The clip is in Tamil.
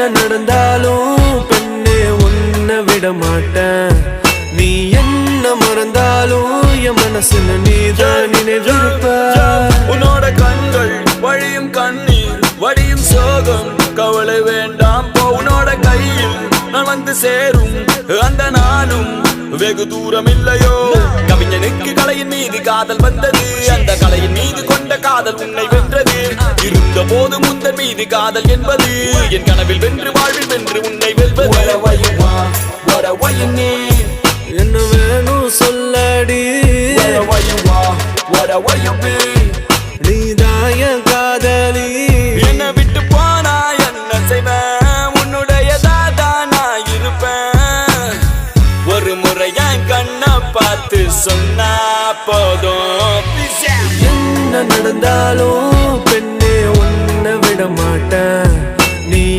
என்ன நடந்தாலும் பெண்ணே உன்னை விட மாட்டேன். நீ என்ன மறந்தாலும் என் மனசுல நீதான் நினைவிருப்ப. உன்னோட கண்கள் வழியும் கண்ணீர் வடியும் சோகம் கவலை வேண்டாம் போ. உன்னோட கையில் நான் வந்து சேரும் அந்த நாளும் வெகு தூரம் இல்லையோ. கவிஞனுக்கு கலையின் மீது காதல் வந்தது, அந்த கலையின் மீது கொண்ட காதல் உன்னை வென்றது. இருந்த போது முந்தன் மீது காதல் என்பது என் கனவில் வென்று வாழ்வில் வென்று உன்னை வெல்வது. என்ன வேணும் சொல்லடி, நீதான் என் காதலி. என்ன விட்டு போனா என்ன செய்வேன், உன்னுடையதான் நான் இருப்பேன். ஒரு முறை என் கண்ணை பார்த்து சொன்னா போதும். என்ன நடந்தாலும் பெண்ணே உன்னை விட மாட்டேன்.